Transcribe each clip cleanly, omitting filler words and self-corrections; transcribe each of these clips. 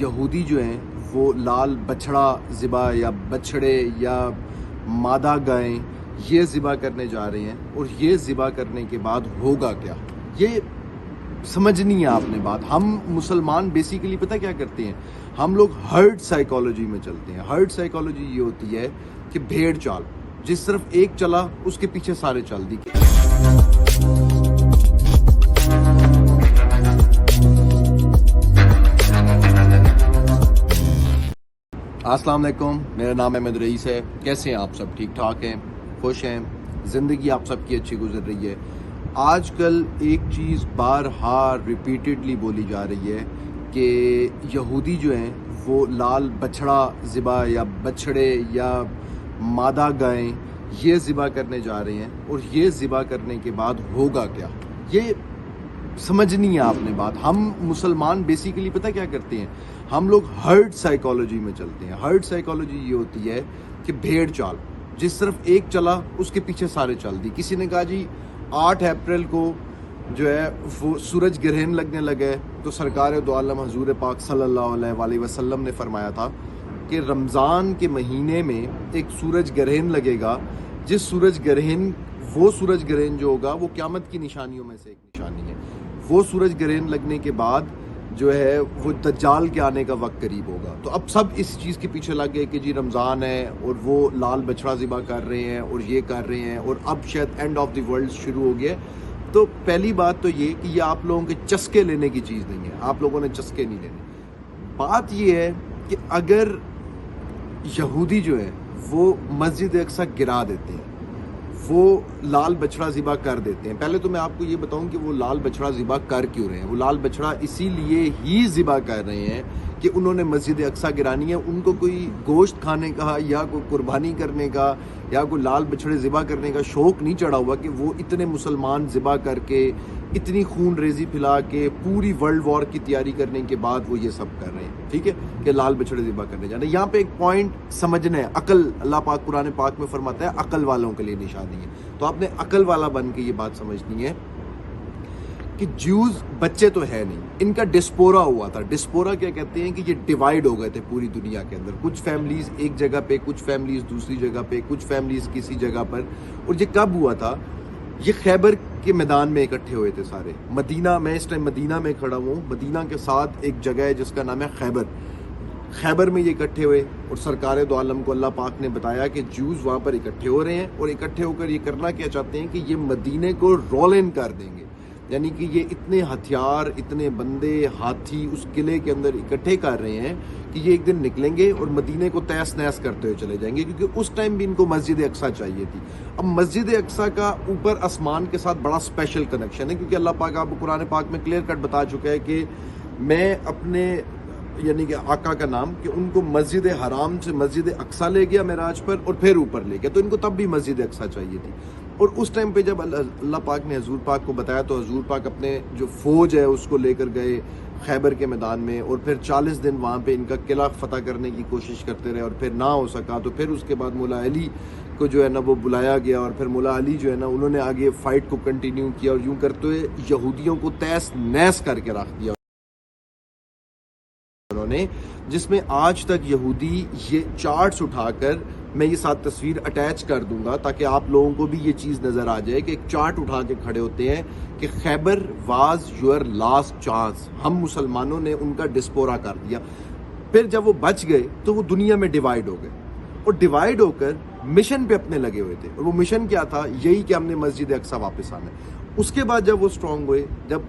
یہودی جو ہیں وہ لال بچھڑا ذبح یا بچھڑے یا مادہ گائیں یہ ذبح کرنے جا رہے ہیں، اور یہ ذبح کرنے کے بعد ہوگا کیا، یہ سمجھنی ہے آپ نے بات۔ ہم مسلمان بیسیکلی پتہ کیا کرتے ہیں، ہم لوگ ہرڈ سائیکالوجی میں چلتے ہیں۔ ہرڈ سائیکالوجی یہ ہوتی ہے کہ بھیڑ چال، جس طرف ایک چلا اس کے پیچھے سارے چل دی۔ السلام علیکم، میرا نام احمد رئیس ہے۔ کیسے ہیں آپ سب؟ ٹھیک ٹھاک ہیں، خوش ہیں، زندگی آپ سب کی اچھی گزر رہی ہے؟ آج کل ایک چیز بارہا ریپیٹڈلی بولی جا رہی ہے کہ یہودی جو ہیں وہ لال بچھڑا ذبح یا بچھڑے یا مادہ گائیں یہ ذبح کرنے جا رہے ہیں، اور یہ ذبح کرنے کے بعد ہوگا کیا، یہ سمجھنی ہے آپ نے بات۔ ہم مسلمان بیسیکلی پتہ کیا کرتے ہیں، ہم لوگ ہرڈ سائیکالوجی میں چلتے ہیں۔ ہرڈ سائیکالوجی یہ ہوتی ہے کہ بھیڑ چال، جس طرف ایک چلا اس کے پیچھے سارے چل دی۔ کسی نے کہا جی 8 اپریل کو جو ہے وہ سورج گرہن لگنے لگے، تو سرکار دو عالم حضور پاک صلی اللہ علیہ وآلہ وسلم نے فرمایا تھا کہ رمضان کے مہینے میں ایک سورج گرہن لگے گا، جس سورج گرہن جو ہوگا وہ قیامت کی نشانیوں میں سے ایک نشانی ہے۔ وہ سورج گرہن لگنے کے بعد جو ہے وہ دجال کے آنے کا وقت قریب ہوگا۔ تو اب سب اس چیز کے پیچھے لگ گئے کہ جی رمضان ہے اور وہ لال بچھڑا ذبح کر رہے ہیں اور یہ کر رہے ہیں، اور اب شاید اینڈ آف دی ورلڈ شروع ہو گیا۔ تو پہلی بات تو یہ کہ یہ آپ لوگوں کے چسکے لینے کی چیز نہیں ہے، آپ لوگوں نے چسکے نہیں لینے۔ بات یہ ہے کہ اگر یہودی جو ہے وہ مسجد اقصی گرا دیتے ہیں، وہ لال بچھڑا ذبح کر دیتے ہیں، پہلے تو میں آپ کو یہ بتاؤں کہ وہ لال بچھڑا ذبح کر کیوں رہے ہیں۔ وہ لال بچھڑا اسی لیے ہی ذبح کر رہے ہیں کہ انہوں نے مسجد اقصی گرانی ہے۔ ان کو کوئی گوشت کھانے کا یا کوئی قربانی کرنے کا یا کوئی لال بچھڑے ذبح کرنے کا شوق نہیں چڑھا ہوا کہ وہ اتنے مسلمان ذبح کر کے، اتنی خون ریزی پھیلا کے، پوری ورلڈ وار کی تیاری کرنے کے بعد وہ یہ سب کر رہے ہیں، ٹھیک ہے، کہ لال بچھڑے ذبح کرنے جانا۔ یہاں پہ ایک پوائنٹ سمجھنا ہے، عقل، اللہ پاک قرآن پاک میں فرماتا ہے عقل والوں کے لیے نشانی ہے۔ تو آپ نے عقل والا بن کے یہ بات سمجھنی ہے کہ جیوز بچے تو ہے نہیں، ان کا ڈسپورا ہوا تھا۔ ڈسپورا کیا کہتے ہیں کہ یہ ڈیوائیڈ ہو گئے تھے پوری دنیا کے اندر، کچھ فیملیز ایک جگہ پہ، کچھ فیملیز دوسری جگہ پہ، کچھ فیملیز کسی جگہ پر۔ اور یہ کب ہوا تھا؟ یہ خیبر کے میدان میں اکٹھے ہوئے تھے سارے۔ مدینہ، میں اس ٹائم مدینہ میں کھڑا ہوں، مدینہ کے ساتھ ایک جگہ ہے جس کا نام ہے خیبر۔ خیبر میں یہ اکٹھے ہوئے، اور سرکار دو عالم کو اللہ پاک نے بتایا کہ جوز وہاں پر اکٹھے ہو رہے ہیں، اور اکٹھے ہو کر یہ کرنا کیا چاہتے ہیں کہ یہ مدینے کو رول ان کر دیں گے۔ یعنی کہ یہ اتنے ہتھیار، اتنے بندے، ہاتھی اس قلعے کے اندر اکٹھے کر رہے ہیں کہ یہ ایک دن نکلیں گے اور مدینے کو تہس نہس کرتے ہوئے چلے جائیں گے، کیونکہ اس ٹائم بھی ان کو مسجد اقصی چاہیے تھی۔ اب مسجد اقصی کا اوپر آسمان کے ساتھ بڑا اسپیشل کنیکشن ہے، کیونکہ اللہ پاک آپ کو قرآن پاک میں کلیئر کٹ بتا چکا ہے کہ میں اپنے یعنی کہ آقا کا نام کہ ان کو مسجد حرام سے مسجد اقصی لے گیا معراج پر، اور پھر اوپر لے گیا، تو ان کو تب بھی مسجد اقصی چاہیے تھی۔ اور اس ٹائم پہ جب اللہ پاک نے حضور پاک کو بتایا، تو حضور پاک اپنے جو فوج ہے اس کو لے کر گئے خیبر کے میدان میں، اور پھر 40 دن وہاں پہ ان کا قلعہ فتح کرنے کی کوشش کرتے رہے، اور پھر نہ ہو سکا تو پھر اس کے بعد مولا علی کو جو ہے نا وہ بلایا گیا، اور پھر مولا علی جو ہے نا انہوں نے آگے فائٹ کو کنٹینیو کیا، اور یوں کرتے ہوئے یہودیوں کو تہس نہس کر کے رکھ دیا انہوں نے، جس میں آج تک یہودی یہ چارٹس اٹھا کر میں یہ ساتھ تصویر اٹیچ کر دوں گا تاکہ آپ لوگوں کو بھی یہ چیز نظر آ جائے کہ ایک چارٹ اٹھا کے کھڑے ہوتے ہیں کہ خیبر واز یور لاسٹ چانس۔ ہم مسلمانوں نے ان کا ڈسپورا کر دیا۔ پھر جب وہ بچ گئے تو وہ دنیا میں ڈیوائیڈ ہو گئے، اور ڈیوائیڈ ہو کر مشن پہ اپنے لگے ہوئے تھے، اور وہ مشن کیا تھا؟ یہی کہ ہم نے مسجد اقصی واپس آنا ہے۔ اس کے بعد جب وہ اسٹرانگ ہوئے، جب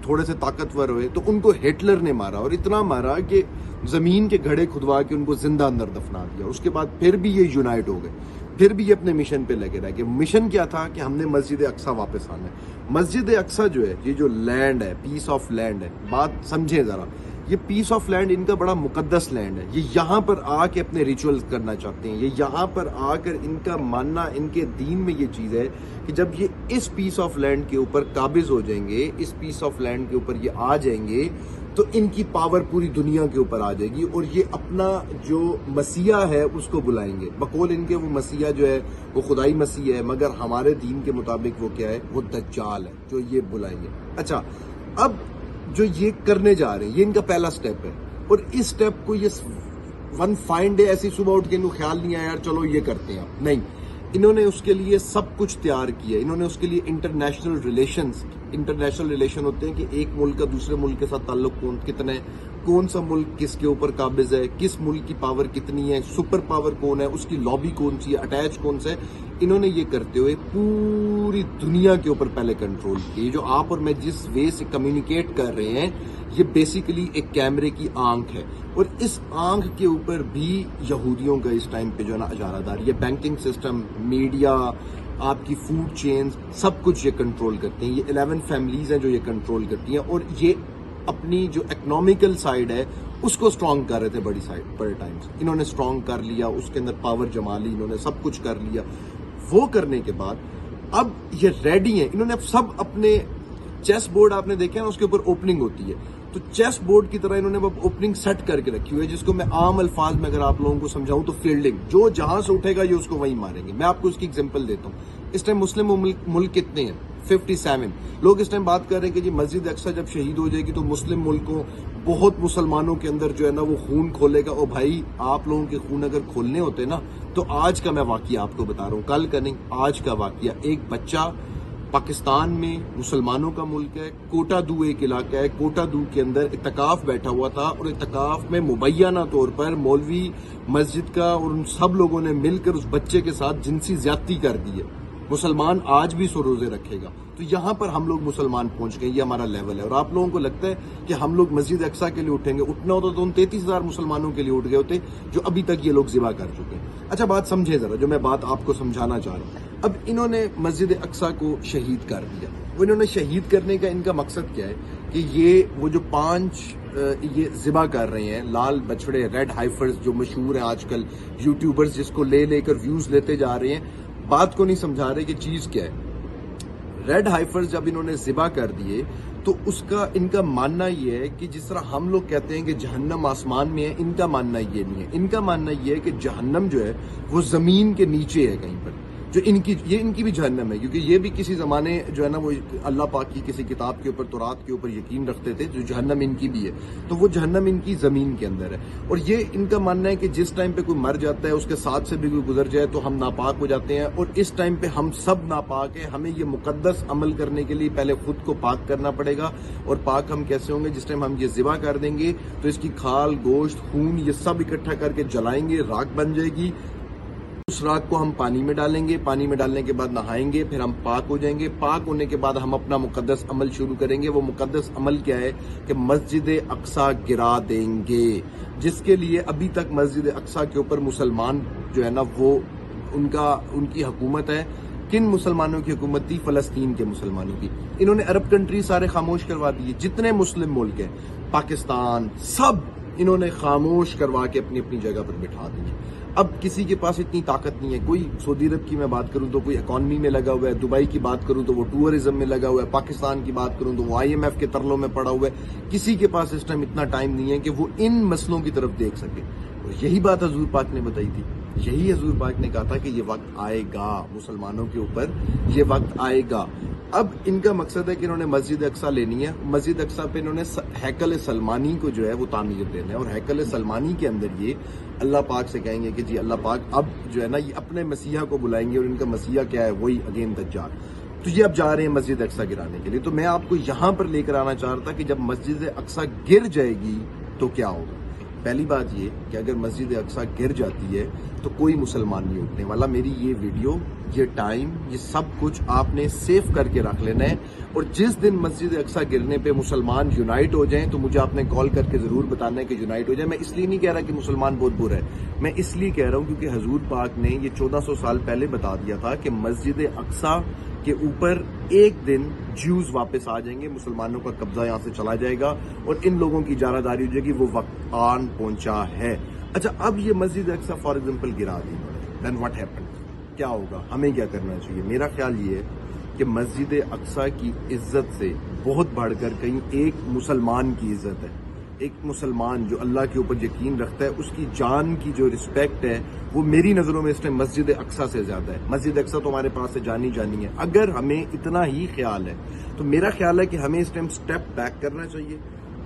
تھوڑے سے طاقتور ہوئے، تو ان کو ہٹلر نے مارا، اور اتنا مارا کہ زمین کے گھڑے کھدوا کے ان کو زندہ اندر دفنا دیا۔ اس کے بعد پھر بھی یہ یونائٹ ہو گئے، پھر بھی یہ اپنے مشن پہ لگے رہے کہ مشن کیا تھا کہ ہم نے مسجد اقصی واپس آنا ہے۔ مسجد اقصی جو ہے، یہ جو لینڈ ہے، پیس آف لینڈ ہے، بات سمجھیں ذرا، یہ پیس آف لینڈ ان کا بڑا مقدس لینڈ ہے۔ یہ یہاں پر آ کے اپنے ریچولز کرنا چاہتے ہیں، یہ یہاں پر آ کر ان کا ماننا، ان کے دین میں یہ چیز ہے کہ جب یہ اس پیس آف لینڈ کے اوپر قابض ہو جائیں گے، اس پیس آف لینڈ کے اوپر یہ آ جائیں گے، تو ان کی پاور پوری دنیا کے اوپر آ جائے گی، اور یہ اپنا جو مسیح ہے اس کو بلائیں گے۔ بقول ان کے وہ مسیح جو ہے وہ خدائی مسیح ہے، مگر ہمارے دین کے مطابق وہ کیا ہے؟ وہ دجال ہے جو یہ بلائیں گے۔ اچھا، اب جو یہ کرنے جا رہے ہیں، یہ ان کا پہلا سٹیپ ہے۔ اور اس سٹیپ کو یہ ون فائن ڈے ایسی صبح اٹھ کے انہوں خیال نہیں آیا یار چلو یہ کرتے ہیں، نہیں، انہوں نے اس کے لیے سب کچھ تیار کیا. انہوں نے اس کے لیے انٹرنیشنل ریلیشن ہوتے ہیں کہ ایک ملک کا دوسرے ملک کے ساتھ تعلق کتنا ہے، کون سا ملک کس کے اوپر قابض ہے، کس ملک کی پاور کتنی ہے، سپر پاور کون ہے، اس کی لابی کون سی ہے، اٹیچ کون سا ہے. انہوں نے یہ کرتے ہوئے پوری دنیا کے اوپر پہلے کنٹرول کیا. یہ جو آپ اور میں جس وے سے کمیونیکیٹ کر رہے ہیں یہ بیسیکلی ایک کیمرے کی آنکھ ہے، اور اس آنکھ کے اوپر بھی یہودیوں کا اس ٹائم پہ جو ہے نا اجارہ داری ہے. بینکنگ سسٹم، میڈیا، آپ کی فوڈ چینز، سب کچھ یہ کنٹرول کرتے ہیں. یہ 11 فیملیز ہیں جو یہ کنٹرول کرتی ہیں، اور یہ اپنی جو اکنامیکل سائڈ ہے اس کو اسٹرانگ کر رہے تھے بڑے ٹائم سے. انہوں نے اسٹرانگ کر لیا، اس کے اندر پاور جما لی، انہوں نے سب کچھ کر لیا. وہ کرنے کے بعد اب یہ ریڈی ہیں. انہوں نے اب سب اپنے چیس بورڈ آپ نے دیکھا نا، اس کے اوپر اوپننگ ہوتی ہے، تو چیس بورڈ کی طرح انہوں نے اب اوپننگ سیٹ کر کے رکھی ہوئی ہے، جس کو میں عام الفاظ میں اگر آپ لوگوں کو سمجھاؤں تو فیلڈنگ. جو جہاں سے اٹھے گا یہ اس کو وہیں ماریں گے. میں آپ کو اس کی ایگزامپل دیتا ہوں. اس ٹائم مسلم ملک کتنے ہیں؟ 57. لوگ اس ٹائم بات کر رہے ہیں کہ جی مسجد اقصی جب شہید ہو جائے گی تو مسلم ملکوں بہت مسلمانوں کے اندر جو ہے نا وہ خون کھولے گا. او بھائی، آپ لوگوں کے خون اگر کھولنے ہوتے نا تو آج کا میں واقعہ آپ کو بتا رہا ہوں، کل کا نہیں، آج کا واقعہ. ایک بچہ پاکستان میں مسلمانوں کا ملک ہے، کوٹا دو ایک علاقہ ہے، کوٹا دو کے اندر اعتکاف بیٹھا ہوا تھا، اور اعتکاف میں مبینہ طور پر مولوی مسجد کا اور ان سب لوگوں نے مل کر اس بچے کے ساتھ جنسی زیادتی کر دی ہے. مسلمان آج بھی 100 روزے رکھے گا. تو یہاں پر ہم لوگ مسلمان پہنچ گئے، یہ ہمارا لیول ہے. اور آپ لوگوں کو لگتا ہے کہ ہم لوگ مسجد اقصی کے لیے اٹھیں گے؟ اٹھنا ہوتا تو ان 33,000 مسلمانوں کے لیے اٹھ گئے ہوتے جو ابھی تک یہ لوگ ذبح کر چکے ہیں. اچھا بات سمجھے ذرا، جو میں بات آپ کو سمجھانا چاہ رہا ہوں. اب انہوں نے مسجد اقصی کو شہید کر دیا. وہ انہوں نے شہید کرنے کا ان کا مقصد کیا ہے کہ یہ وہ جو 5 یہ ذبح کر رہے ہیں لال بچڑے، ریڈ ہائفرز جو مشہور ہیں آج کل یوٹیوبرز، جس کو لے کر ویوز لیتے جا رہے ہیں، بات کو نہیں سمجھا رہے کہ چیز کیا ہے. ریڈ ہائفرز جب انہوں نے ذبح کر دیے تو اس کا ان کا ماننا یہ ہے کہ جس طرح ہم لوگ کہتے ہیں کہ جہنم آسمان میں ہے، ان کا ماننا یہ نہیں ہے. ان کا ماننا یہ ہے کہ جہنم جو ہے وہ زمین کے نیچے ہے کہیں پر. جو ان کی بھی جہنم ہے، کیونکہ یہ بھی کسی زمانے جو ہے نا وہ اللہ پاک کی کسی کتاب کے اوپر، تورات کے اوپر یقین رکھتے تھے، جو جہنم ان کی بھی ہے. تو وہ جہنم ان کی زمین کے اندر ہے. اور یہ ان کا ماننا ہے کہ جس ٹائم پہ کوئی مر جاتا ہے اس کے ساتھ سے بھی کوئی گزر جائے تو ہم ناپاک ہو جاتے ہیں. اور اس ٹائم پہ ہم سب ناپاک ہیں. ہمیں یہ مقدس عمل کرنے کے لیے پہلے خود کو پاک کرنا پڑے گا. اور پاک ہم کیسے ہوں گے؟ جس ٹائم ہم یہ ذبح کر دیں گے تو اس کی کھال، گوشت، خون یہ سب اکٹھا کر کے جلائیں گے، راکھ بن جائے گی. اس راکھ کو ہم پانی میں ڈالیں گے، پانی میں ڈالنے کے بعد نہائیں گے، پھر ہم پاک ہو جائیں گے. پاک ہونے کے بعد ہم اپنا مقدس عمل شروع کریں گے. وہ مقدس عمل کیا ہے کہ مسجد اقصی گرا دیں گے، جس کے لیے ابھی تک مسجد اقصی کے اوپر مسلمان جو ہے نا وہ ان کی حکومت ہے. کن مسلمانوں کی حکومت تھی؟ فلسطین کے مسلمانوں کی. انہوں نے عرب کنٹری سارے خاموش کروا دیے، جتنے مسلم ملک ہیں، پاکستان، سب انہوں نے خاموش کروا کے اپنی اپنی جگہ پر بٹھا دیے. اب کسی کے پاس اتنی طاقت نہیں ہے. کوئی سعودی عرب کی میں بات کروں تو کوئی اکانومی میں لگا ہوا ہے، دبئی کی بات کروں تو وہ ٹورزم میں لگا ہوا ہے، پاکستان کی بات کروں تو وہ IMF کے ترلوں میں پڑا ہوا ہے. کسی کے پاس اس ٹائم اتنا ٹائم نہیں ہے کہ وہ ان مسئلوں کی طرف دیکھ سکے. اور یہی بات حضور پاک نے بتائی تھی. یہی حضور پاک نے کہا تھا کہ یہ وقت آئے گا مسلمانوں کے اوپر، یہ وقت آئے گا. اب ان کا مقصد ہے کہ انہوں نے مسجد اقصی لینی ہے. مسجد اقصی پہ انہوں نے ہیکل سلمانی کو جو ہے وہ تعمیر دینا ہے. اور ہیکل سلمانی کے اندر یہ اللہ پاک سے کہیں گے کہ جی اللہ پاک اب جو ہے نا یہ اپنے مسیحا کو بلائیں گے. اور ان کا مسیحا کیا ہے؟ وہی اگین دجال. تو یہ اب جا رہے ہیں مسجد اقصی گرانے کے لیے. تو میں آپ کو یہاں پر لے کر آنا چاہ رہا تھا کہ جب مسجد اقصی گر جائے گی تو کیا ہوگا. پہلی بات یہ کہ اگر مسجد اقصی گر جاتی ہے تو کوئی مسلمان نہیں اٹھنے والا. میری یہ ویڈیو، یہ ٹائم، یہ سب کچھ آپ نے سیو کر کے رکھ لینا ہے. اور جس دن مسجد اقصی گرنے پہ مسلمان یونائٹ ہو جائیں تو مجھے آپ نے کال کر کے ضرور بتانا ہے کہ یونائٹ ہو جائیں. میں اس لیے نہیں کہہ رہا کہ مسلمان بہت برا ہے، میں اس لیے کہہ رہا ہوں کیونکہ حضور پاک نے یہ 1400 سال پہلے بتا دیا تھا کہ مسجد اقصی کے اوپر ایک دن جیوز واپس آ جائیں گے، مسلمانوں کا قبضہ یہاں سے چلا جائے گا اور ان لوگوں کی اجارہ داری ہو جائے گی. وہ وقت آن پہنچا ہے. اچھا اب یہ مسجد اقصی فار ایگزامپل گرا دی، دین واٹ ہیپن؟ کیا ہوگا؟ ہمیں کیا کرنا چاہیے؟ میرا خیال یہ ہے کہ مسجد اقصی کی عزت سے بہت بڑھ کر کہیں ایک مسلمان کی عزت ہے. ایک مسلمان جو اللہ کے اوپر یقین رکھتا ہے، اس کی جان کی جو رسپیکٹ ہے وہ میری نظروں میں اس ٹائم مسجد اقصی سے زیادہ ہے. مسجد اقصی تو ہمارے پاس سے جانی ہے. اگر ہمیں اتنا ہی خیال ہے تو میرا خیال ہے کہ ہمیں اس ٹائم سٹیپ بیک کرنا چاہیے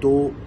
2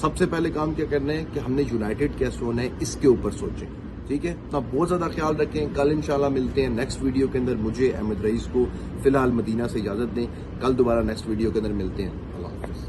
سب سے پہلے کام کیا کرنا ہے کہ ہم نے یونائٹڈ کیسے ہونا ہے اس کے اوپر سوچیں. ٹھیک ہے، تو آپ بہت زیادہ خیال رکھیں. کل انشاءاللہ ملتے ہیں نیکسٹ ویڈیو کے اندر. مجھے احمد رئیس کو فی الحال مدینہ سے اجازت دیں. کل دوبارہ نیکسٹ ویڈیو کے اندر ملتے ہیں. اللہ حافظ.